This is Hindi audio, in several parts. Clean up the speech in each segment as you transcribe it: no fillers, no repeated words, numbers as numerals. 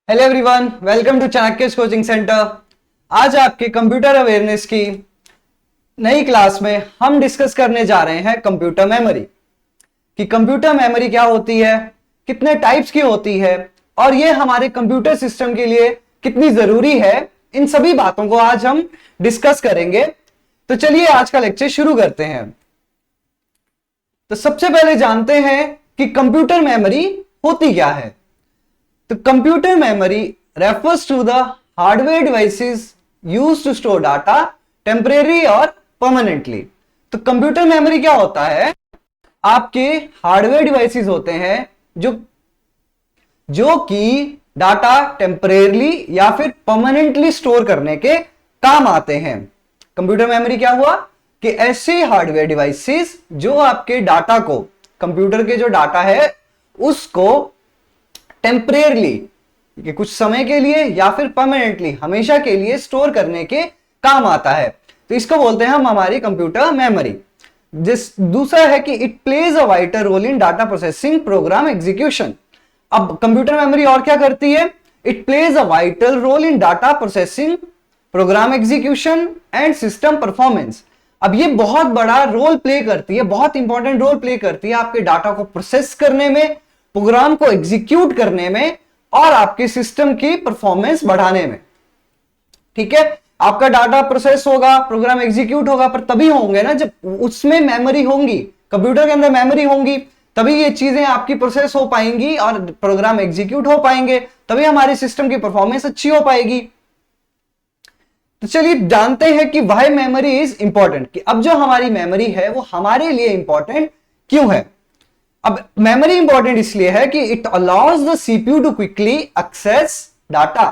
Hello everyone, welcome to Chanakya coaching centre. आज आपके कंप्यूटर अवेयरनेस की नई क्लास में हम डिस्कस करने जा रहे हैं कंप्यूटर मेमोरी कि कंप्यूटर मेमोरी क्या होती है, कितने टाइप्स की होती है और ये हमारे कंप्यूटर सिस्टम के लिए कितनी जरूरी है। इन सभी बातों को आज हम डिस्कस करेंगे। तो चलिए आज का लेक्चर शुरू करते हैं। तो सबसे पहले जानते हैं कि कंप्यूटर मेमोरी होती क्या है। तो computer memory refers to the hardware devices used to store data temporary और परमानेंटली। तो कंप्यूटर मेमोरी क्या होता है, आपके हार्डवेयर डिवाइसेस होते हैं जो कि डाटा टेम्परेरली या फिर परमानेंटली स्टोर करने के काम आते हैं। कंप्यूटर मेमोरी क्या हुआ कि ऐसे हार्डवेयर डिवाइसेस जो आपके डाटा को, कंप्यूटर के जो डाटा है उसको टेम्परेरली कुछ समय के लिए या फिर परमानेंटली हमेशा के लिए स्टोर करने के काम आता है। तो इसको बोलते हैं हम हमारी कंप्यूटर मेमोरी। दूसरा है कि it plays a vital role in data processing program execution. अब कंप्यूटर मेमोरी और क्या करती है, it plays a vital role in data processing program execution and system performance. अब ये बहुत बड़ा रोल प्ले करती है, बहुत इंपॉर्टेंट रोल प्ले करती है आपके डाटा को प्रोसेस करने में, प्रोग्राम को एग्जीक्यूट करने में और आपके सिस्टम की परफॉर्मेंस बढ़ाने में। ठीक है, आपका डाटा प्रोसेस होगा, प्रोग्राम एग्जीक्यूट होगा, पर तभी होंगे ना जब उसमें मेमोरी होंगी, कंप्यूटर के अंदर मेमोरी होंगी, तभी ये चीजें आपकी प्रोसेस हो पाएंगी और प्रोग्राम एग्जीक्यूट हो पाएंगे, तभी हमारे सिस्टम की परफॉर्मेंस अच्छी हो पाएगी। तो चलिए जानते हैं कि व्हाई मेमोरी इज इंपॉर्टेंट, कि अब जो हमारी मेमोरी है वो हमारे लिए इंपॉर्टेंट क्यों है। अब मेमोरी इंपॉर्टेंट इसलिए है कि it allows the CPU to quickly access data.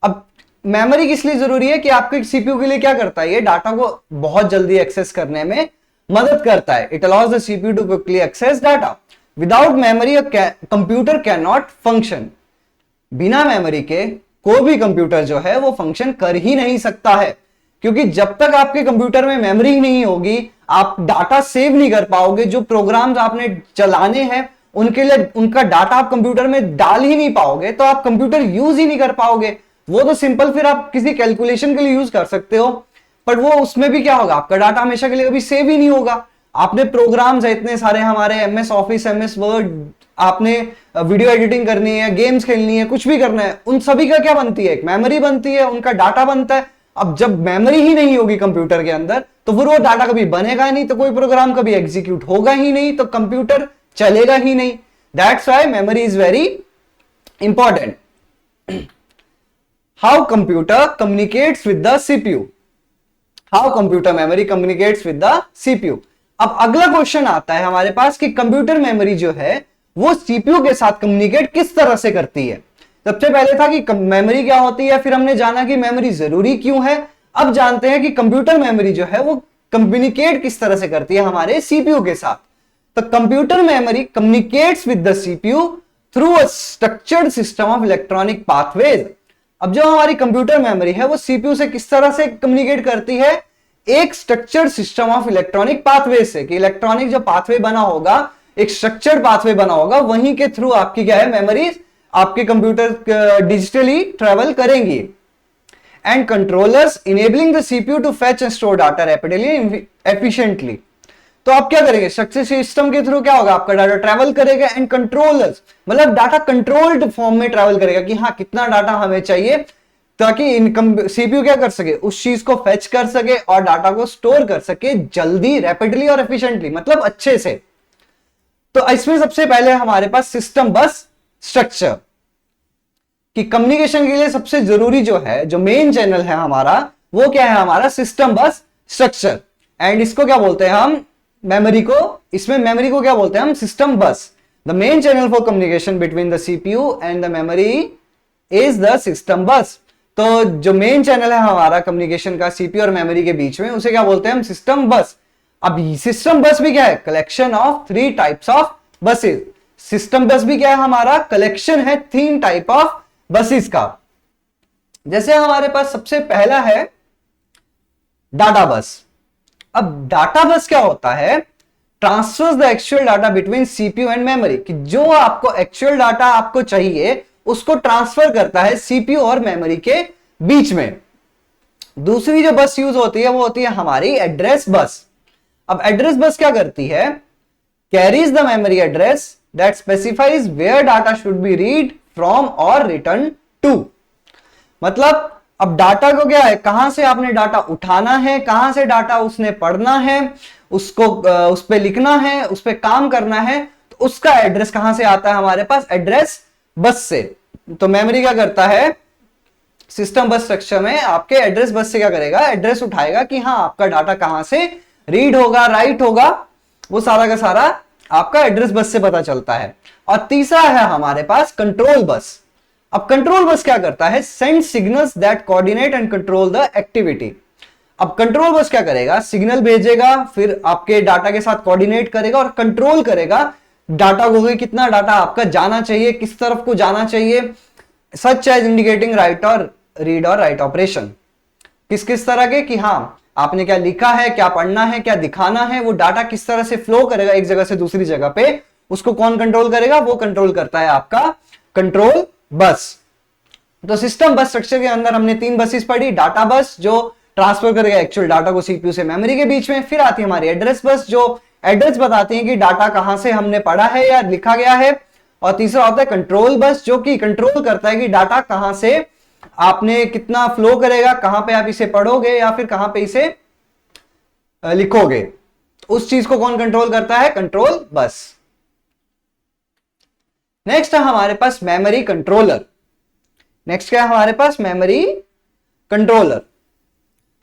अब मेमोरी किस लिए जरूरी है कि आपके सीपीयू के लिए क्या करता है, ये डाटा को बहुत जल्दी एक्सेस करने में मदद करता है। It allows the CPU to quickly access data. Without memory computer can not function. बिना मेमोरी के कोई भी कंप्यूटर जो है वो फंक्शन कर ही नहीं सकता है, क्योंकि जब तक आपके कंप्यूटर में मेमोरी ही नहीं होगी आप डाटा सेव नहीं कर पाओगे। जो प्रोग्राम्स आपने चलाने हैं उनके लिए उनका डाटा आप कंप्यूटर में डाल ही नहीं पाओगे, तो आप कंप्यूटर यूज ही नहीं कर पाओगे। वो तो सिंपल फिर आप किसी कैलकुलेशन के लिए यूज कर सकते हो, पर वो उसमें भी क्या होगा, आपका डाटा हमेशा के लिए कभी सेव ही नहीं होगा। आपने प्रोग्राम्स है इतने सारे, हमारे एमएस ऑफिस, एमएस वर्ड, आपने वीडियो एडिटिंग करनी है, गेम्स खेलनी है, कुछ भी करना है, उन सभी का क्या बनती है, एक मेमोरी बनती है, उनका डाटा बनता है। अब जब मेमोरी ही नहीं होगी कंप्यूटर के अंदर तो फिर वो डाटा कभी बनेगा नहीं, तो कोई प्रोग्राम कभी एग्जीक्यूट होगा ही नहीं, तो कंप्यूटर चलेगा ही नहीं। That's why memory is very important. How computer communicates with the CPU. How computer memory communicates with the CPU. अब अगला क्वेश्चन आता है हमारे पास कि कंप्यूटर मेमोरी जो है वो सीपीयू के साथ कम्युनिकेट किस तरह से करती है। सबसे पहले था कि मेमोरी क्या होती है, फिर हमने जाना कि मेमोरी जरूरी क्यों है। अब जानते हैं कि कंप्यूटर मेमोरी जो है वो कम्युनिकेट किस तरह से करती है हमारे सीपीयू के साथ। तो computer memory communicates with the CPU through a structured system of electronic pathways. अब जो हमारी कंप्यूटर मेमोरी है वो सीपीयू से किस तरह से कम्युनिकेट करती है, एक structured system of electronic pathway से, कि इलेक्ट्रॉनिक जो पाथवे बना होगा, एक स्ट्रक्चर्ड पाथवे बना होगा, वहीं के थ्रू आपकी क्या है, मेमोरीज आपके कंप्यूटर डिजिटली ट्रेवल करेंगी। And controllers enabling the CPU to fetch and store data rapidly efficiently. तो आप क्या करेंगे, स्ट्रक्चर सिस्टम के थ्रू क्या होगा, आपका डाटा ट्रेवल करेगा। एंड कंट्रोलर्स मतलब डाटा कंट्रोल्ड फॉर्म में ट्रेवल करेगा कि हाँ कितना डाटा हमें चाहिए, ताकि सीपीयू क्या कर सके, उस चीज को फेच कर सके और डाटा को स्टोर कर सके जल्दी, रैपिडली और एफिशिएंटली, मतलब अच्छे से। तो इसमें सबसे पहले हमारे पास सिस्टम बस स्ट्रक्चर कि कम्युनिकेशन के लिए सबसे जरूरी जो है, जो मेन चैनल है हमारा, वो क्या है, हमारा सिस्टम बस स्ट्रक्चर। एंड इसको क्या बोलते हैं हम, मेमोरी को, इसमें मेमोरी को क्या बोलते हैं हम, सिस्टम बस। The main channel for communication between the CPU and the memory is the system बस। तो जो मेन चैनल है हमारा कम्युनिकेशन का सीपीयू और मेमोरी के बीच में, उसे क्या बोलते हैं हम, सिस्टम बस। अब सिस्टम बस भी क्या है, collection of 3 types of buses. System बस भी क्या है, हमारा कलेक्शन है 3 टाइप ऑफ बसेस का। जैसे हमारे पास सबसे पहला है डाटा बस। अब डाटा बस क्या होता है, transverse the actual data between CPU and memory, कि जो आपको एक्चुअल डाटा आपको चाहिए उसको ट्रांसफर करता है सीपीयू और मेमोरी के बीच में। दूसरी जो बस यूज होती है वो होती है हमारी एड्रेस बस। अब एड्रेस बस क्या करती है, carries the memory address that specifies where data should be read from और रिटर्न टू। मतलब अब डाटा को क्या है, कहां से आपने डाटा उठाना है, कहां से डाटा उसने पढ़ना है, उसको उस पर लिखना है, उस पर काम करना है, तो उसका एड्रेस कहां से आता है हमारे पास, एड्रेस बस से। तो मेमोरी क्या करता है, सिस्टम बस स्ट्रक्चर में आपके एड्रेस बस से क्या करेगा, एड्रेस उठाएगा कि हाँ आपका डाटा कहां से रीड होगा, राइट होगा, वो सारा का सारा आपका एड्रेस बस से पता चलता है। और तीसरा है हमारे पास कंट्रोल बस। अब कंट्रोल बस क्या करता है, send signals that coordinate and control the activity. अब कंट्रोल बस क्या करेगा, सिग्नल भेजेगा, फिर आपके डाटा के साथ कोऑर्डिनेट करेगा और कंट्रोल करेगा डाटा को, कितना डाटा आपका जाना चाहिए, किस तरफ को जाना चाहिए, सच एज इंडिकेटिंग राइट और रीड और राइट ऑपरेशन। किस किस तरह के, कि हाँ आपने क्या लिखा है, क्या पढ़ना है, क्या दिखाना है, वो डाटा किस तरह से फ्लो करेगा एक जगह से दूसरी जगह पे, उसको कौन कंट्रोल करेगा, वो कंट्रोल करता है आपका कंट्रोल बस। तो सिस्टम बस स्ट्रक्चर के अंदर हमने 3 बसेस पढ़ी, डाटा बस जो ट्रांसफर करेगा एक्चुअल डाटा को सीपीयू से मेमोरी के बीच में, फिर आती है हमारी एड्रेस बस जो एड्रेस बताती है कि डाटा कहां से हमने पढ़ा है या लिखा गया है, और तीसरा होता है कंट्रोल बस जो कि कंट्रोल करता है कि डाटा कहां से आपने कितना फ्लो करेगा, कहां पे आप इसे पढ़ोगे या फिर कहां पे इसे लिखोगे, उस चीज को कौन कंट्रोल करता है, कंट्रोल बस। नेक्स्ट है हमारे पास मेमोरी कंट्रोलर। नेक्स्ट क्या है हमारे पास, मेमोरी कंट्रोलर।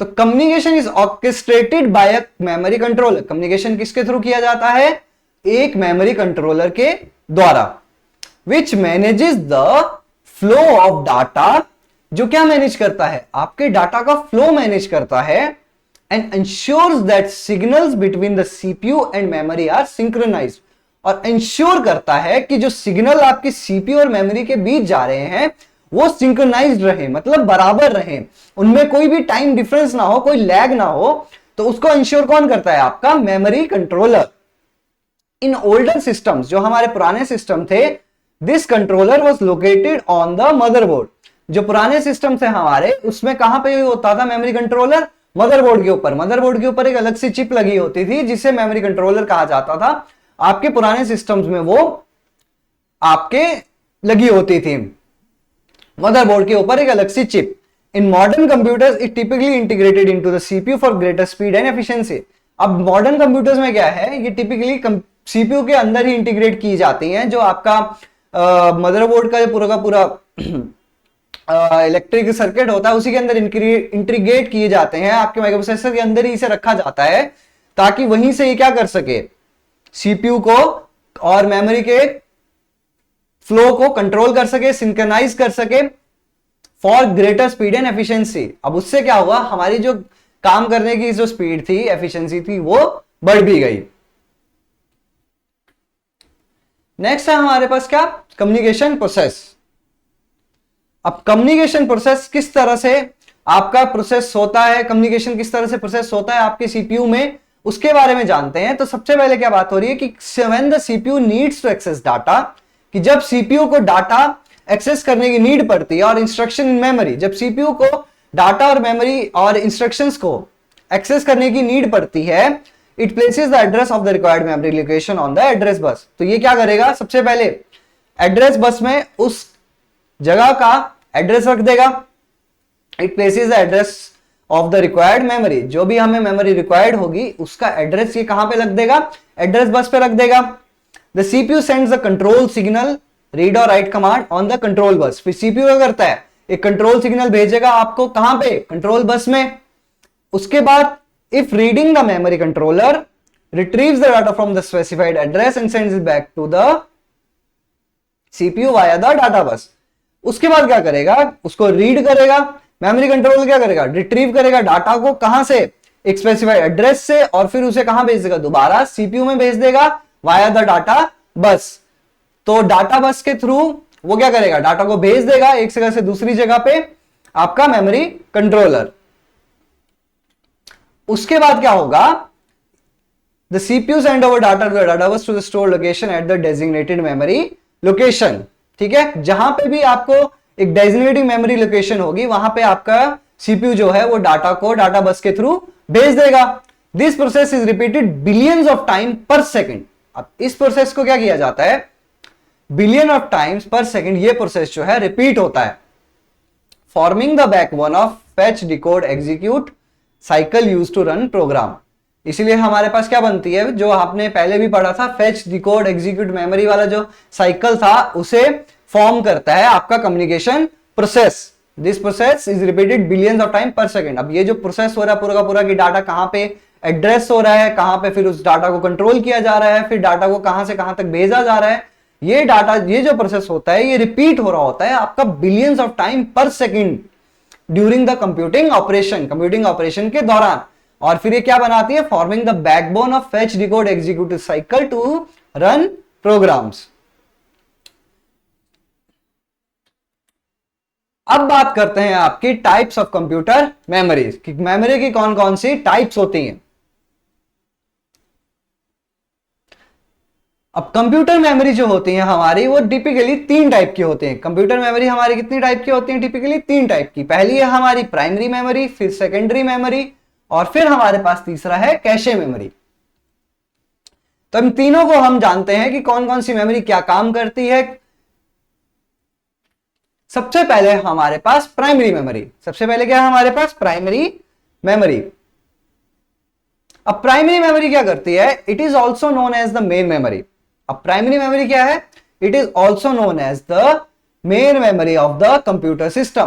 तो communication is orchestrated by a memory controller. Communication किसके थ्रू किया जाता है, एक मेमोरी कंट्रोलर के द्वारा, which manages the flow of data, जो क्या मैनेज करता है, आपके डाटा का फ्लो मैनेज करता है, and ensures that signals between the CPU and memory are synchronized, और इंश्योर करता है कि जो सिग्नल आपके सीपीयू और मेमोरी के बीच जा रहे हैं वो सिंक्रोनाइज्ड रहे, मतलब बराबर रहे, उनमें कोई भी टाइम डिफरेंस ना हो, कोई लैग ना हो, तो उसको इंश्योर कौन करता है, आपका memory controller. In older systems, जो हमारे पुराने सिस्टम थे, this controller was located on the motherboard. जो पुराने सिस्टम थे हमारे, उसमें कहां पे होता था मेमोरी कंट्रोलर, मदरबोर्ड के ऊपर। मदरबोर्ड के ऊपर एक अलग सी चिप लगी होती थी जिसे मेमोरी कंट्रोलर कहा जाता था। आपके पुराने सिस्टम्स में वो आपके लगी होती थी मदरबोर्ड के ऊपर एक अलग सी chip. In modern computers it typically integrated into the CPU for greater speed and efficiency. अब मॉडर्न कंप्यूटर्स में क्या है, ये टिपिकली सीपीयू के अंदर ही इंटीग्रेट की जाती हैं। जो आपका मदरबोर्ड का पूरा का पूरा इलेक्ट्रिक सर्किट होता है उसी के अंदर इंटीग्रेट किए जाते हैं, आपके माइक्रोप्रोसेसर के अंदर ही इसे रखा जाता है, ताकि वहीं से ये क्या कर सके, सीपीयू को और मेमोरी के फ्लो को कंट्रोल कर सके, सिंक्रोनाइज कर सके for greater speed and efficiency. अब उससे क्या हुआ, हमारी जो काम करने की जो स्पीड थी, एफिशिएंसी थी, वो बढ़ भी गई। नेक्स्ट है हमारे पास क्या, कम्युनिकेशन प्रोसेस। अब कम्युनिकेशन प्रोसेस किस तरह से आपका प्रोसेस होता है, कम्युनिकेशन किस तरह से प्रोसेस होता है आपके सीपीयू में, उसके बारे में जानते हैं। तो सबसे पहले क्या बात हो रही है कि when the CPU needs to access data, कि जब सीपीयू को डाटा एक्सेस करने की नीड पड़ती है, और इंस्ट्रक्शन इन मेमोरी, जब सीपीयू को डाटा और मेमोरी और इंस्ट्रक्शंस को एक्सेस करने की नीड पड़ती है, it places the address of the required memory location on the address bus. तो ये क्या करेगा, सबसे पहले एड्रेस बस में उस जगह का एड्रेस रख देगा। It places the address of the required memory, जो भी हमें मेमोरी रिक्वायर्ड होगी उसका एड्रेस ये कहां पे रख देगा, एड्रेस बस पे रख देगा। The CPU sends the control signal read और write command on the control bus. फिर सीपीयू क्या करता है, एक कंट्रोल सिग्नल भेजेगा आपको कहां पे, कंट्रोल बस में। उसके बाद if reading the memory controller retrieves the data from the specified address and sends it back to the CPU via the data bus. उसके बाद क्या करेगा, उसको रीड करेगा, मेमोरी कंट्रोलर क्या करेगा, रिट्रीव करेगा डाटा को कहां से, एक स्पेसिफाइड एड्रेस से, और फिर उसे कहां भेज देगा, दोबारा सीपीयू में भेज देगा वाया द डाटा बस। तो डाटा बस के थ्रू वो क्या करेगा, डाटा को भेज देगा एक जगह से दूसरी जगह पे आपका मेमोरी कंट्रोलर। उसके बाद क्या होगा, the CPU send over data to the data bus to the stored location at the designated memory location. ठीक है, जहां पे भी आपको एक डेजिग्नेटिंग मेमोरी लोकेशन होगी वहां पे आपका सीपीयू जो है वो डाटा को डाटा बस के थ्रू भेज देगा। This process is repeated billions of time per second. अब इस प्रोसेस को क्या किया जाता है, billion of times per second ये प्रोसेस जो है रिपीट होता है, forming the backbone of fetch decode execute cycle use to run program. इसीलिए हमारे पास क्या बनती है, जो आपने पहले भी पढ़ा था, फेच डिकोड एग्जीक्यूट मेमोरी वाला जो साइकिल था उसे फॉर्म करता है आपका communication process. This process is repeated billions of time per second. अब ये जो प्रोसेस हो रहा है पूरा का पूरा कि डाटा कहां पे एड्रेस हो रहा है, कहां पे फिर उस डाटा को कंट्रोल किया जा रहा है, फिर डाटा को कहां से कहां तक भेजा जा रहा है, ये डाटा, ये जो प्रोसेस होता है ये रिपीट हो रहा होता है आपका billions of time per second during the computing operation के दौरान। और फिर ये क्या बनाती है, forming the backbone of fetch decode executive cycle to run programs. अब बात करते हैं आपकी टाइप्स ऑफ कंप्यूटर मेमोरीज कि मेमोरी की कौन कौन सी टाइप्स होती हैं। अब कंप्यूटर मेमोरी जो होती है हमारी वो टिपिकली 3 टाइप की होती है। कंप्यूटर मेमोरी हमारी कितनी टाइप की होती है, टिपिकली 3 टाइप की। पहली है हमारी प्राइमरी मेमोरी, फिर सेकेंडरी मेमोरी, और फिर हमारे पास तीसरा है कैशे मेमोरी। तो इन तीनों को हम जानते हैं कि कौन कौन सी मेमोरी क्या काम करती है। सबसे पहले हमारे पास प्राइमरी मेमोरी, सबसे पहले क्या है हमारे पास प्राइमरी मेमोरी। अब प्राइमरी मेमोरी क्या करती है, it is also known as the main memory. अब प्राइमरी मेमोरी क्या है, it is also known as the main memory of the computer system.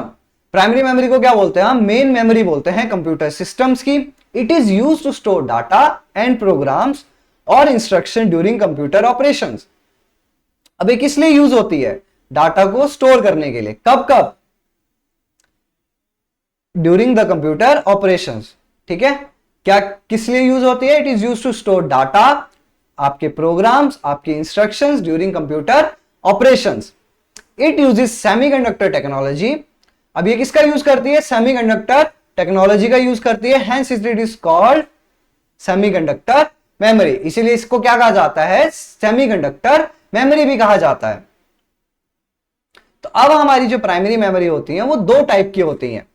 Primary memory को क्या बोलते हैं हम, मेन मेमोरी बोलते हैं कंप्यूटर सिस्टम्स की। It is used to store data and programs और इंस्ट्रक्शन ड्यूरिंग कंप्यूटर ऑपरेशंस। अब ये किस लिए यूज होती है, डाटा को स्टोर करने के लिए। कब कब, ड्यूरिंग द कंप्यूटर ऑपरेशंस। ठीक है, क्या किस लिए यूज होती है, it is use to store data, आपके प्रोग्राम्स, आपके instructions during computer operations. It uses semiconductor technology. अब ये किसका यूज करती है, सेमीकंडक्टर टेक्नोलॉजी का यूज करती है, hence it is called semiconductor memory. इसीलिए इसको क्या कहा जाता है, सेमीकंडक्टर मेमोरी भी कहा जाता है। तो अब हमारी जो प्राइमरी मेमोरी होती है वो 2 टाइप की होती हैं।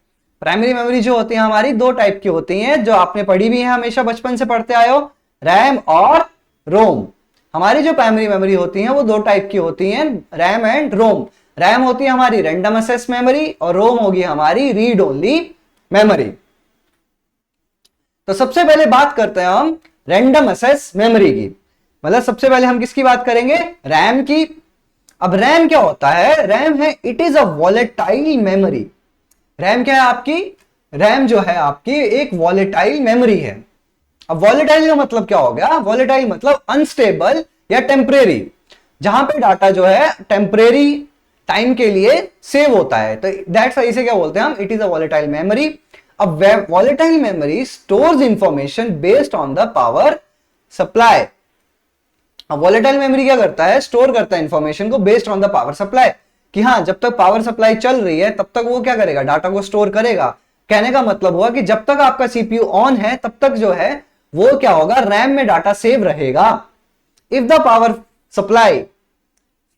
प्राइमरी मेमोरी जो होती है हमारी 2 टाइप की होती हैं, जो आपने पढ़ी भी है, हमेशा बचपन से पढ़ते आए हो, रैम और रोम। हमारी जो प्राइमरी मेमोरी होती है वो 2 टाइप की होती हैं, रैम एंड रोम। रैम होती है हमारी रैंडम एक्सेस मेमोरी और रोम होगी हमारी रीड ओनली मेमोरी। तो सबसे पहले बात करते हैं हम रैंडम एक्सेस मेमोरी की, मतलब सबसे पहले हम किसकी बात करेंगे, रैम की। अब रैम क्या होता है, रैम है it is a volatile memory. RAM क्या है आपकी, रैम जो है आपकी एक वॉलेटाइल मेमोरी है। अब वॉलेटाइल का मतलब क्या हो गया, वॉलेटाइल मतलब अनस्टेबल या टेम्परेरी, जहां पे डाटा जो है टेम्परेरी टाइम के लिए सेव होता है। तो दैट्स इसे क्या बोलते हैं हम, it is a volatile memory. अब volatile memory stores information based on the power supply. अब वॉलेटाइल मेमोरी क्या करता है, स्टोर करता है इंफॉर्मेशन को based on the power supply, कि हाँ जब तक पावर सप्लाई चल रही है तब तक वो क्या करेगा, डाटा को स्टोर करेगा। कहने का मतलब हुआ कि जब तक आपका सीपीयू ऑन है तब तक जो है वो क्या होगा, रैम में डाटा सेव रहेगा। If the power supply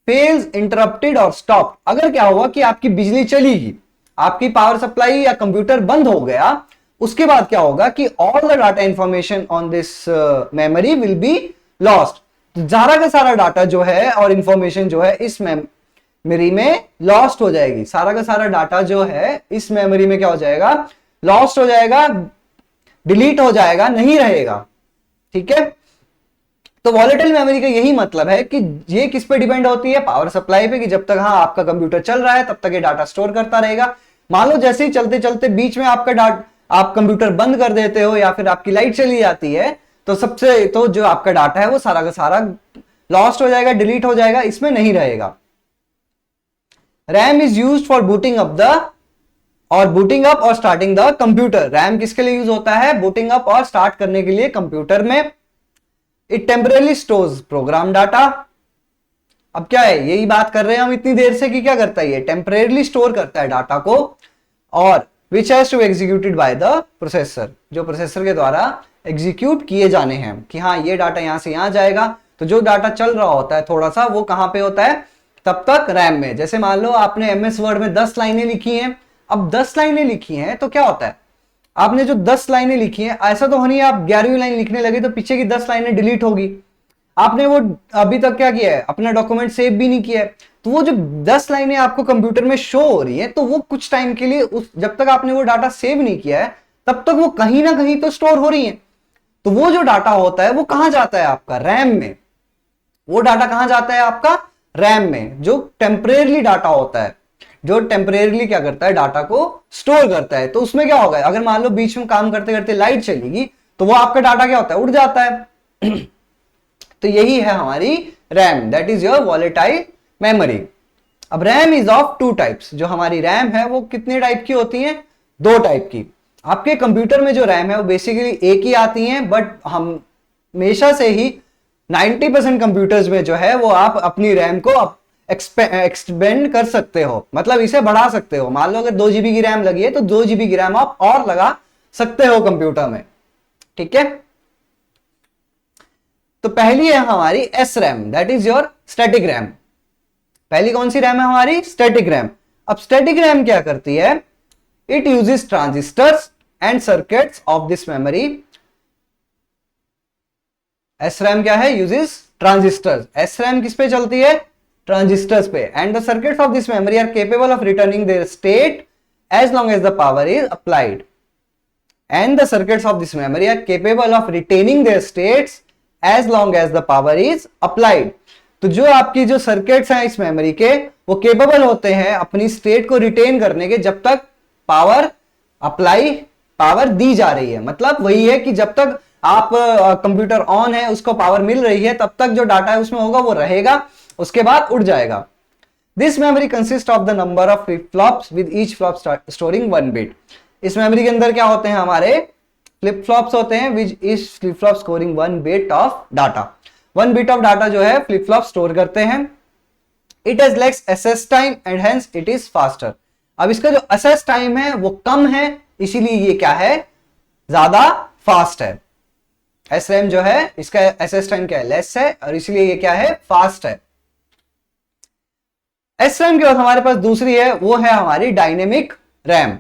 fails, interrupted और स्टॉप, अगर क्या हुआ कि आपकी बिजली चली गई, आपकी पावर सप्लाई या कंप्यूटर बंद हो गया, उसके बाद क्या होगा कि all the data information on this memory will be lost. सारा का सारा डाटा जो है और इंफॉर्मेशन जो है इस मेमोरी में लॉस्ट हो जाएगी। सारा का सारा डाटा जो है इस मेमोरी में क्या हो जाएगा, लॉस्ट हो जाएगा, डिलीट हो जाएगा, नहीं रहेगा। ठीक है, तो वॉलेटाइल मेमोरी का यही मतलब है कि ये किस पे डिपेंड होती है, पावर सप्लाई पे, कि जब तक हाँ आपका कंप्यूटर चल रहा है तब तक ये डाटा स्टोर करता रहेगा। मान लो जैसे ही चलते चलते बीच में आपका आप कंप्यूटर बंद कर देते हो या फिर आपकी लाइट चली जाती है, तो जो आपका डाटा है वो सारा का सारा लॉस्ट हो जाएगा, डिलीट हो जाएगा, इसमें नहीं रहेगा। RAM is used for booting up और स्टार्टिंग द कंप्यूटर। रैम किसके लिए यूज होता है, बूटिंग अप और स्टार्ट करने के लिए कंप्यूटर में। It temporarily stores program data. अब क्या है, यही बात कर रहे हैं हम इतनी देर से कि क्या करता है, ये टेम्परेली स्टोर करता है डाटा को, और which has to executed by the processor, जो प्रोसेसर के द्वारा एग्जीक्यूट किए जाने हैं, कि हाँ ये डाटा यहां से यहां जाएगा। तो जो डाटा चल रहा होता है थोड़ा सा, वो कहां पे होता है, तब तक रैम में। जैसे मान लो आपने एमएस वर्ड में 10 लाइनें लिखी हैं, अब 10 लाइनें लिखी हैं तो क्या होता है, आपने जो 10 लाइनें लिखी हैं, ऐसा तो नहीं है आप 11वीं लाइन लिखने लगे तो पीछे की 10 लाइनें डिलीट होगी। आपने वो अभी तक क्या किया है, अपना डॉक्यूमेंट सेव भी नहीं किया है, तो वो जो 10 लाइनें आपको कंप्यूटर में शो हो रही है, तो वो कुछ टाइम के लिए जब तक आपने वो डाटा सेव नहीं किया है तब तक वो कहीं ना कहीं तो स्टोर हो रही है। तो वो जो डाटा होता है वो कहां जाता है, आपका रैम में। वो डाटा कहां जाता है, आपका रैम में, जो टेम्परेरी डाटा होता है, जो टेम्परेरी क्या करता है, डाटा को स्टोर करता है। तो उसमें क्या होगा, अगर मान लो बीच में काम करते करते लाइट चलेगी तो वो आपका डाटा क्या होता है, उड़ जाता है। तो यही है हमारी RAM, that is your volatile memory. अब रैम इज ऑफ 2 टाइप्स। जो हमारी रैम है वो कितने टाइप की होती है, 2 टाइप की। आपके कंप्यूटर में जो रैम है वो बेसिकली एक ही आती है, बट हम हमेशा से ही 90% कंप्यूटर्स में जो है वो आप अपनी रैम को एक्सपेंड कर सकते हो, मतलब इसे बढ़ा सकते हो। मान लो अगर 2 GB की रैम लगी है तो 2 GB की रैम आप और लगा सकते हो कंप्यूटर में, ठीक है। तो पहली है हमारी S RAM, that is your static RAM. पहली कौन सी रैम है हमारी, स्टैटिक रैम। अब स्टैटिक रैम क्या करती है, it uses transistors and circuits of this memory. SRAM क्या है, यूजेस ट्रांजिस्टर्स। SRAM किस पे चलती है, ट्रांजिस्टर्स पे। And the circuits of this memory are capable of returning their state as long as the power is applied. And the circuits of this memory are capable of retaining their states as long as the power is applied. तो जो आपकी जो सर्किट्स हैं इस मेमोरी के, वो केपेबल होते हैं अपनी स्टेट को रिटेन करने के जब तक पावर पावर दी जा रही है। मतलब वही है कि जब तक आप कंप्यूटर ऑन है, उसको पावर मिल रही है, तब तक जो डाटा है उसमें होगा वो रहेगा, उसके बाद उड़ जाएगा। This memory consist of the number of flip flops with each flop storing 1 bit. इस मेमोरी के अंदर क्या होते हैं, हमारे फ्लिप फ्लॉप्स होते हैं with each flip flop storing 1 bit of data. 1 bit of data जो है फ्लिप फ्लॉप स्टोर करते हैं। It has less access time and hence it is faster. अब इसका जो एसेस टाइम है वो कम है, इसीलिए ये क्या है, ज्यादा फास्ट है। SRAM जो है इसका एसेस टाइम क्या है, लेस है, और इसलिए ये क्या है, फास्ट है। SRAM के बाद हमारे पास दूसरी है, वो है हमारी डायनेमिक रैम।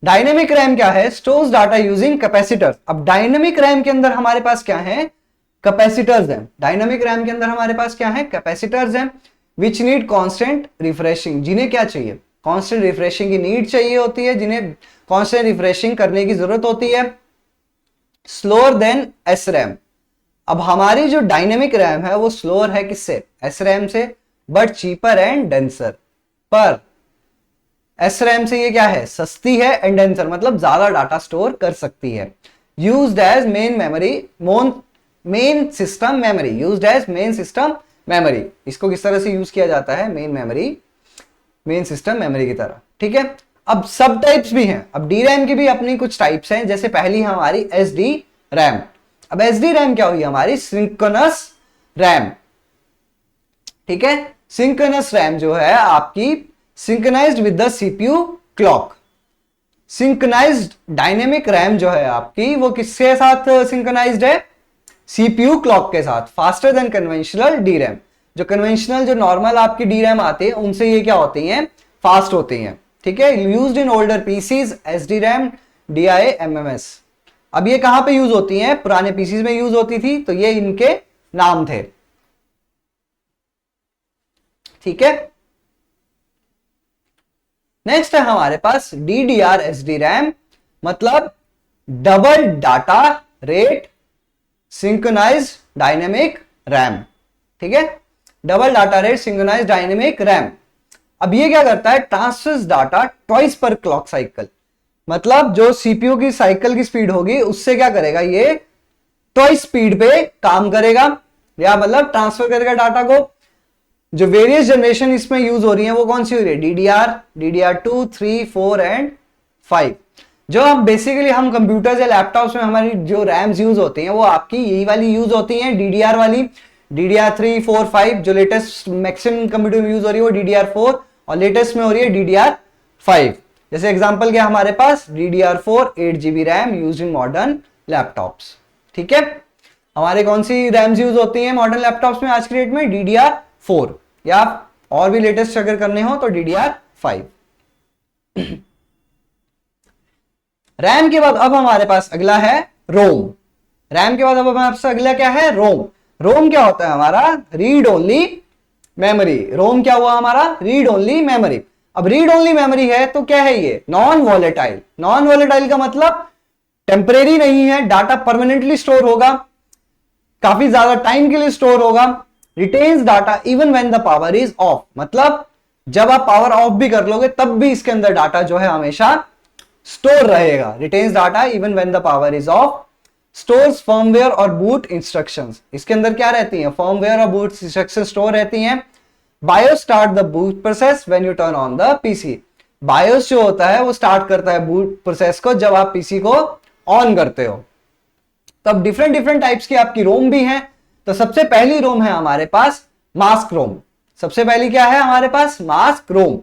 डायनेमिक रैम क्या है, स्टोर्स डाटा यूजिंग कैपेसिटर। अब डायनेमिक रैम के अंदर हमारे पास क्या है, कैपेसिटर्स हैं। डायनेमिक रैम के अंदर हमारे पास क्या है, कैपेसिटर्स हैं, विच नीड कांस्टेंट रिफ्रेशिंग। जिन्हें क्या चाहिए, कांस्टेंट रिफ्रेशिंग की नीड चाहिए होती है, जिन्हें कांस्टेंट रिफ्रेशिंग करने की जरूरत होती है। Slower then SRAM। अब हमारी जो डायनेमिक रैम है वो स्लोअर है किससे, SRAM से, बट चीपर एंड डेंसर। पर SRAM से ये क्या है, सस्ती है एंड डेंसर, मतलब ज्यादा डाटा स्टोर कर सकती है। Used as main memory, main system memory, used as main system memory. इसको किस तरह से यूज किया जाता है, main memory, main system memory की तरह, ठीक है। अब सब टाइप्स भी हैं। अब DRAM की भी अपनी कुछ टाइप्स हैं, जैसे पहली है हमारी SD रैम। अब SD रैम क्या हुई, हमारी सिंक्रोनस रैम, ठीक है। सिंक्रोनस रैम जो है आपकी synchronized with the CPU clock. Synchronized dynamic RAM जो है आपकी, वो किसके साथ सिंक्रोनाइज्ड है, CPU क्लॉक के साथ। Faster than conventional DRAM। जो कन्वेंशनल जो नॉर्मल आपकी DRAM आती है उनसे ये क्या होती हैं, फास्ट होती हैं, ठीक है। Used in older PCs, SD RAM, DIA, MMS। अब ये कहां पे यूज होती हैं, पुराने पीसीज में यूज होती थी, तो ये इनके नाम थे, ठीक है। नेक्स्ट है हमारे पास DDR SD रैम, मतलब double data rate synchronized dynamic RAM, ठीक है। Double data rate synchronized dynamic RAM. अब ये क्या करता है, transfers data twice per clock cycle. मतलब जो CPU की साइकिल की स्पीड होगी उससे क्या करेगा, ये ट्वाइस स्पीड पे काम करेगा, या मतलब ट्रांसफर करेगा डाटा को। जो वेरियस जनरेशन इसमें यूज हो रही है वो कौन सी हो रही है, DDR, DDR2, 3, 4 एंड 5। जो हम बेसिकली हम कंप्यूटर्स या लैपटॉप्स में हमारी जो रैम्स यूज होती हैं वो आपकी यही वाली यूज होती हैं, DDR वाली। DDR3, 4, 5 जो लेटेस्ट मैक्सिमम कंप्यूटर में यूज हो रही है वो DDR4, और लेटेस्ट में हो रही है DDR5। जैसे एग्जांपल क्या हमारे पास, DDR4 8 GB RAM use in modern laptops, ठीक है। हमारे कौन सी रैम्स यूज होती हैं मॉडर्न लैपटॉप्स में आज की डेट में, DDR4, या और भी लेटेस्ट अगर करने हो तो DDR5। रैम के बाद अब हमारे पास अगला है रोम। रैम के बाद अब हमारे पास अगला क्या है? रोम। रोम क्या होता है हमारा? Read only memory. रोम क्या हुआ हमारा? Read only memory. अब रीड ओनली मेमोरी है तो क्या है ये? Non volatile. नॉन वॉलेटाइल का मतलब टेम्परेरी नहीं है, डाटा परमानेंटली स्टोर होगा, काफी ज्यादा टाइम के लिए स्टोर होगा। Retains data even when the power is of, मतलब जब आप पावर ऑफ भी कर लोगे तब भी इसके अंदर डाटा जो है हमेशा स्टोर रहेगा। Retains data even when the power is of. Stores firmware और बूट इंस्ट्रक्शंस। इसके अंदर क्या रहती हैं? फर्मवेयर और बूट इंस्ट्रक्शंस स्टोर रहती हैं। BIOS start the boot process when U turn on the PC. BIOS जो होता है वो स्टार्ट करता है बूट प्रोसेस को जब आप पीसी को ऑन करते हो। तब डिफरेंट टाइप्स की आपकी रोम भी हैं। तो सबसे पहली रोम है हमारे पास मास्क रोम। सबसे पहली क्या है हमारे पास? मास्क रोम।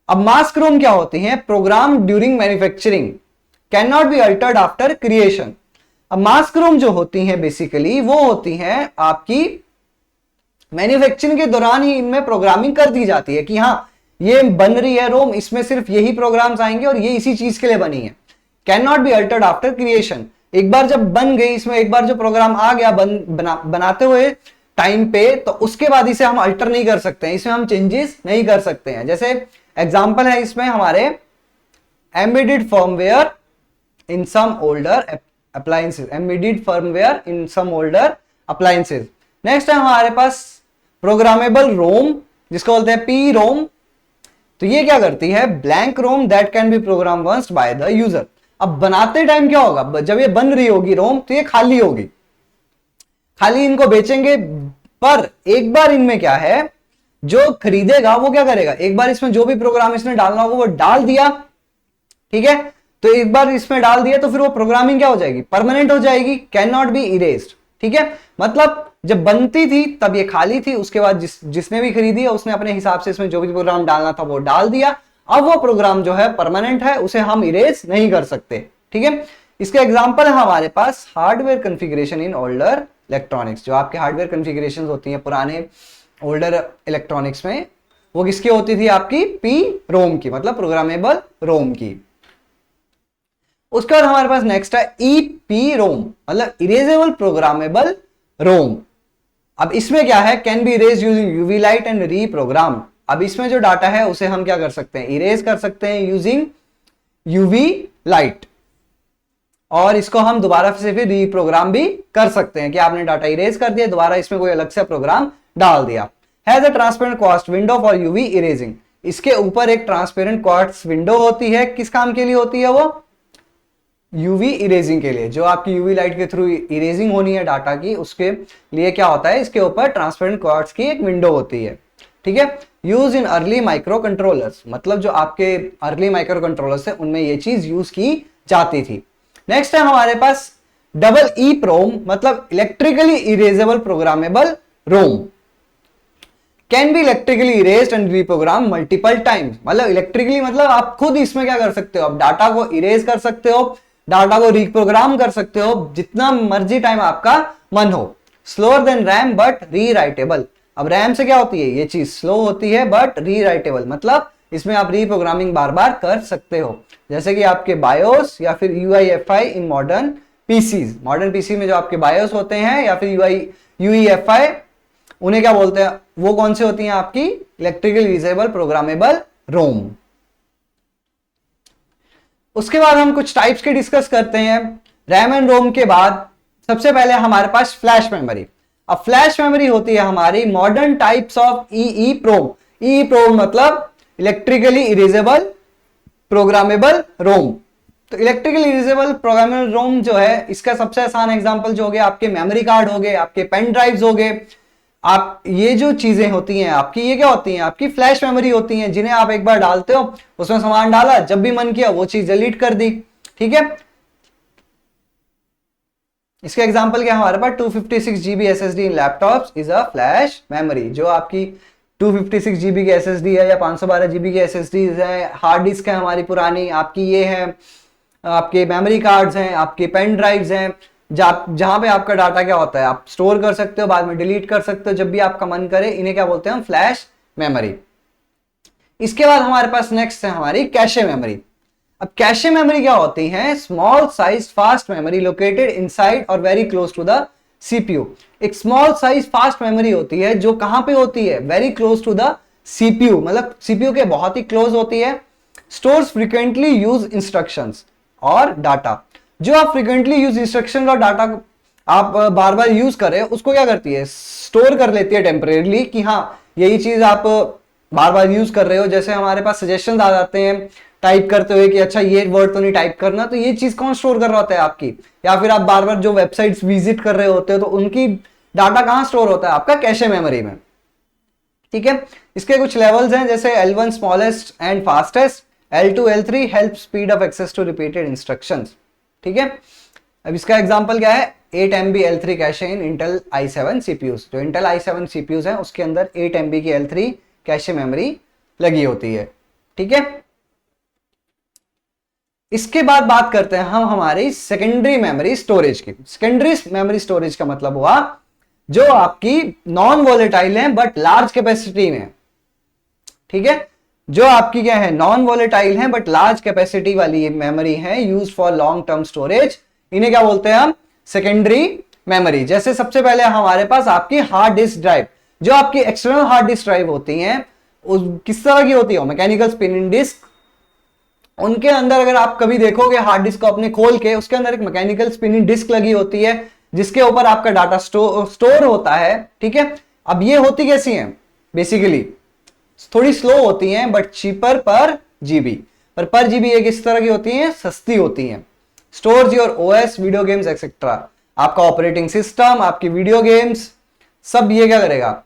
अब मास्क रोम क्या होती है? Program during manufacturing, can not be altered after creation. अब मास्क रोम जो होती हैं बेसिकली वो होती हैं आपकी मैन्युफैक्चरिंग के दौरान ही इनमें प्रोग्रामिंग कर दी जाती है कि हाँ ये बन रही है रोम, इसमें सिर्फ यही प्रोग्राम्स आएंगे और ये इसी चीज के लिए बनी है। Can not be altered after creation. एक बार जब बन गई, इसमें एक बार जो प्रोग्राम आ गया बनाते हुए टाइम पे, तो उसके बाद इसे हम अल्टर नहीं कर सकते हैं, इसमें हम चेंजेस नहीं कर सकते हैं। जैसे एग्जांपल है इसमें हमारे एम्बेडेड फर्मवेयर इन सम ओल्डर अप्लायंसेस। एम्बेडेड फर्मवेयर इन सम ओल्डर अप्लायंसेस। नेक्स्ट है हमारे पास प्रोग्रामेबल रोम, जिसको बोलते हैं पी रोम। तो ये क्या करती है? Blank ROM that can be program once by the user. अब बनाते टाइम क्या होगा? जब ये बन रही होगी रोम तो ये खाली होगी, खाली इनको बेचेंगे। पर एक बार इनमें क्या है, जो खरीदेगा वो क्या करेगा? एक बार इसमें जो भी प्रोग्राम इसने डालना होगा वो डाल दिया, ठीक है? तो एक बार इसमें डाल दिया तो फिर वो प्रोग्रामिंग क्या हो जाएगी? परमानेंट हो जाएगी, कैन नॉट बी इरेज्ड, ठीक है? मतलब जब बनती थी तब ये खाली थी, उसके बाद जिसने भी खरीदी है उसने अपने हिसाब से इसमें जो भी प्रोग्राम डालना था वो डाल दिया। अब वो प्रोग्राम जो है परमानेंट है, उसे हम इरेज नहीं कर सकते, ठीक है? इसके एग्जांपल है हमारे पास hardware configuration in older electronics. जो आपके हार्डवेयर कॉन्फ़िगरेशंस होती हैं पुराने ओल्डर इलेक्ट्रॉनिक्स में, वो किसकी होती थी? आपकी पी रोम की, मतलब प्रोग्रामेबल रोम की। उसके बाद हमारे पास नेक्स्ट है ईपी रोम, मतलब इरेजेबल प्रोग्रामेबल रोम। अब इसमें क्या है? Can be erase using UV light and reprogram. अब इसमें जो डाटा है उसे हम क्या कर सकते हैं? इरेज कर सकते हैं यूजिंग यूवी लाइट, और इसको हम दोबारा से फिर रीप्रोग्राम भी कर सकते हैं कि आपने डाटा इरेज कर दिया, दोबारा इसमें कोई अलग से प्रोग्राम डाल दिया। Has a transparent quartz window for UV erasing. इसके ऊपर एक ट्रांसपेरेंट क्वार्ट्ज विंडो होती है, किस काम के लिए होती है वो? यूवी इरेजिंग के लिए। जो आपकी यूवी लाइट के थ्रू इरेजिंग होनी है डाटा की, उसके लिए क्या होता है? इसके ऊपर ट्रांसपेरेंट क्वार्ट्ज की एक विंडो होती है, ठीक है? Use in early micro controllers, मतलब जो आपके अर्ली माइक्रो कंट्रोलर्स है उनमें ये चीज यूज की जाती थी। नेक्स्ट है हमारे पास डबल ई प्रोम, मतलब electrically erasable programmable Rome. Can be electrically erased and reprogram multiple times. मतलब इलेक्ट्रिकली मतलब आप खुद इसमें क्या कर सकते हो? आप डाटा को इरेज कर सकते हो, डाटा को रीप्रोग्राम कर सकते हो जितना मर्जी टाइम आपका मन हो। Slower then RAM but rewritable. अब रैम से क्या होती है? ये चीज स्लो होती है बट रीराइटेबल, मतलब इसमें आप रीप्रोग्रामिंग बार बार कर सकते हो। जैसे कि आपके बायोस या फिर UEFI in modern PCs. Modern PC में जो आपके बायोस होते हैं या फिर यूईएफआई, उन्हें क्या बोलते हैं? वो कौन से होती हैं? आपकी इलेक्ट्रिकली इरेजेबल प्रोग्रामेबल रोम। उसके बाद हम कुछ टाइप्स के डिस्कस करते हैं। रैम एंड रोम के बाद सबसे पहले हमारे पास फ्लैश मेमोरी। अब फ्लैश मेमोरी होती है हमारी modern types of EEPROM. EEPROM मतलब इलेक्ट्रिकली इरेजेबल प्रोग्रामेबल रोम। तो इलेक्ट्रिकली इरेजेबल प्रोग्रामेबल रोम जो है, इसका सबसे आसान एग्जांपल जो हो गया आपके मेमोरी कार्ड हो गए, आपके पेन ड्राइव्स हो गए। आप ये जो चीजें होती हैं आपकी, ये क्या होती हैं? आपकी फ्लैश मेमोरी होती हैं, जिन्हें आप एक बार डालते हो, उसमें सामान डाला, जब भी मन किया वो चीज डिलीट कर दी, ठीक है? इसके एग्जांपल क्या हमारे पास? 256 GB SSD in laptops is a flash memory. जो आपकी 256 GB की SSD है या 512 GB की SSD है, हार्ड डिस्क है हमारी पुरानी, आपकी ये है, आपके मेमोरी कार्ड्स हैं, आपके पेन ड्राइव्स हैं, जहां पे आपका डाटा क्या होता है, आप स्टोर कर सकते हो, बाद में डिलीट कर सकते हो जब भी आपका मन करे। इन्हें क्या बोलते हैं हम, फ्लैश मेमोरी। इसके बाद हमारे पास नेक्स्ट है हमारी कैशे मेमोरी। अब कैशे मेमोरी क्या होती है, small size fast memory located inside और very close to the CPU. एक स्मॉल साइज फास्ट मेमोरी होती है जो कहां पे होती है, very close to the CPU, मतलब सीपीयू के बहुत ही क्लोज होती है। स्टोर्स फ्रीक्वेंटली यूज इंस्ट्रक्शंस और डाटा। जो आप फ्रीक्वेंटली यूज इंस्ट्रक्शन और डाटा आप बार बार यूज कर रहे हो, उसको क्या करती है, स्टोर कर लेती है टेम्परेरली, कि हाँ यही चीज आप बार बार यूज कर रहे हो। जैसे हमारे पास सजेशन आ जाते हैं टाइप करते हुए कि अच्छा ये वर्ड तो नहीं टाइप करना, तो ये चीज कौन स्टोर कर रहा होता है आपकी, या फिर आप बार बार जो वेबसाइट्स विजिट कर रहे होते हो तो उनकी डाटा कहां स्टोर होता है, आपका कैशे मेमोरी में। ठीक है, इसके कुछ लेवल्स हैं, जैसे L1 smallest and fastest, L2 L3 help speed of access to repeated instructions. ठीक है, अब इसका एग्जांपल क्या है, 8 MB L3 कैशे इन इंटेल i7 CPUs। जो इंटेल i7 CPUs हैं उसके अंदर 8 MB की L3 कैशे मेमोरी लगी होती है। ठीक है, इसके बाद बात करते हैं हम हमारी सेकेंडरी मेमोरी स्टोरेज की। सेकेंडरी मेमोरी स्टोरेज का मतलब हुआ जो आपकी नॉन वॉलेटाइल है बट लार्ज कैपेसिटी में। ठीक है, जो आपकी क्या है, नॉन वॉलेटाइल है बट लार्ज कैपेसिटी वाली मेमोरी है, use for long term storage. इन्हें क्या बोलते हैं हम, सेकेंडरी मेमोरी। जैसे सबसे पहले हमारे पास आपकी हार्ड डिस्क ड्राइव। जो आपकी एक्सटर्नल हार्ड डिस्क ड्राइव होती हैं किस तरह की होती है, मैकेनिकल स्पिनिंग डिस्क। उनके अंदर अगर आप कभी देखोगे हार्ड डिस्क को अपने खोल के, उसके अंदर एक मैकेनिकल स्पिनिंग डिस्क लगी होती है जिसके ऊपर आपका डाटा स्टोर होता है। ठीक है, अब ये होती कैसी हैं, बेसिकली थोड़ी स्लो होती हैं बट चीपर पर जीबी। पर जीबी ये किस तरह की होती हैं, सस्ती होती हैं। Stores your OS, video games etcetera. आपका ऑपरेटिंग सिस्टम, आपकी वीडियो गेम्स, सब ये क्या करेगा,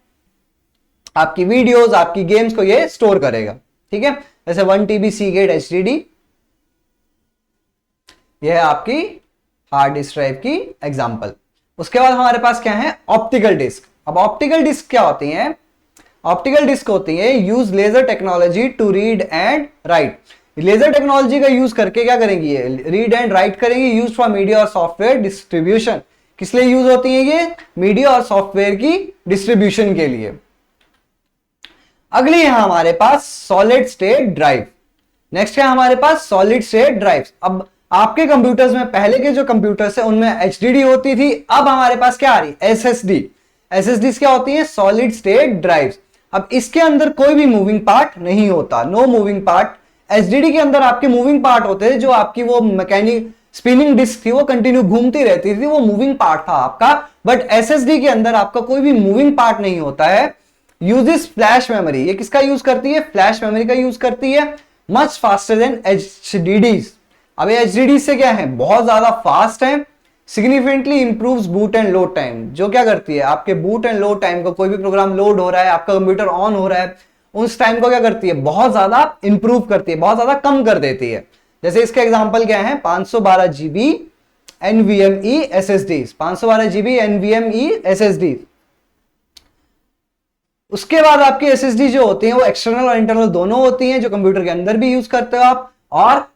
आपकी वीडियोस, आपकी गेम्स को ये स्टोर करेगा। ठीक है, जैसे 1 TB सीगेट HDD, यह है आपकी हार्ड डिस्क ड्राइव की एग्जांपल। उसके बाद हमारे पास क्या है, ऑप्टिकल डिस्क। अब ऑप्टिकल डिस्क क्या होती हैं, ऑप्टिकल डिस्क होती है use laser technology to read and write. Laser technology का यूज करके क्या करेंगी, ये रीड एंड राइट करेंगी। यूज फॉर मीडिया और सॉफ्टवेयर डिस्ट्रीब्यूशन। किस लिए यूज होती है ये, मीडिया और सॉफ्टवेयर की डिस्ट्रीब्यूशन के लिए। अगली है हमारे पास सॉलिड स्टेट ड्राइव। नेक्स्ट है हमारे पास सॉलिड स्टेट ड्राइव। अब आपके कंप्यूटर्स में, पहले के जो कंप्यूटर्स है उनमें HDD होती थी, अब हमारे पास क्या आ रही, SSD। SSD क्या होती है, सॉलिड स्टेट ड्राइव। अब इसके अंदर कोई भी मूविंग पार्ट नहीं होता, नो मूविंग पार्ट। HDD के अंदर आपके मूविंग पार्ट होते थे, जो आपकी वो मैकेनिक स्पिनिंग डिस्क थी वो कंटिन्यू घूमती रहती थी, वो मूविंग पार्ट था आपका। बट SSD के अंदर आपका कोई भी मूविंग पार्ट नहीं होता है। Uses flash memory. ये किसका यूज करती है, फ्लैश मेमोरी का यूज करती है। Much faster than HDDs। अब ये HDD से क्या है, बहुत ज्यादा फास्ट है। Significantly improves boot and load time. जो क्या करती है, आपके बूट एंड लोड टाइम को, कोई भी प्रोग्राम लोड हो रहा है, आपका कंप्यूटर ऑन हो रहा है, उस टाइम को क्या करती है, बहुत ज्यादा इंप्रूव करती है, बहुत ज्यादा कम कर देती है। जैसे इसके एग्जांपल क्या है, 512 GB NVMe SSDs, 512 GB NVMe SSDs। उसके बाद आपकी SSD जो होती है वो एक्सटर्नल और इंटरनल दोनों होती हैं, जो कंप्यूटर के अंदर भी यूज करते हो आप। और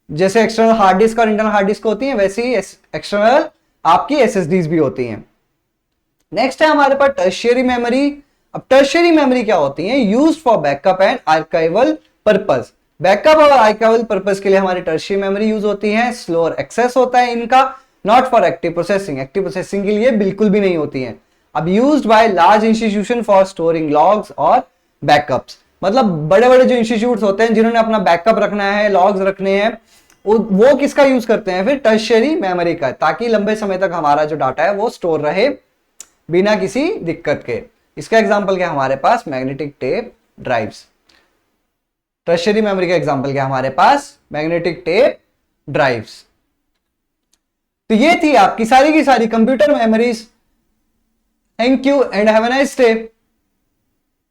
जैसे एक्सटर्नल हार्ड डिस्क और इंटरनल हार्ड डिस्क होती हैं, वैसे ही एक्सटर्नल आपकी SSDs भी होती हैं। नेक्स्ट है हमारे पास टर्शियरी मेमोरी। अब टर्शियरी मेमोरी क्या होती है, use for backup and archival purpose. Backup और आर्काइवल पर्पस के लिए हमारी टर्शियरी मेमोरी यूज होती है। स्लोअर एक्सेस होता है इनका, not for active processing. Active processing के लिए बिल्कुल भी नहीं होती है। अब used by large institution for storing logs और बैकअप्स। मतलब बड़े बड़े जो इंस्टीट्यूट्स होते हैं जिन्होंने अपना बैकअप रखना है, लॉग्स रखने हैं, वो किसका यूज करते हैं फिर, टर्शियरी मेमोरी का, ताकि लंबे समय तक हमारा जो डाटा है वो स्टोर रहे बिना किसी दिक्कत के। इसका एग्जांपल क्या हमारे पास, magnetic tape drives. Tertiary memory का एग्जांपल क्या हमारे पास, मैग्नेटिक टेप ड्राइव्स। तो ये थी आपकी सारी की सारी computer memories. Thank you and have a nice day.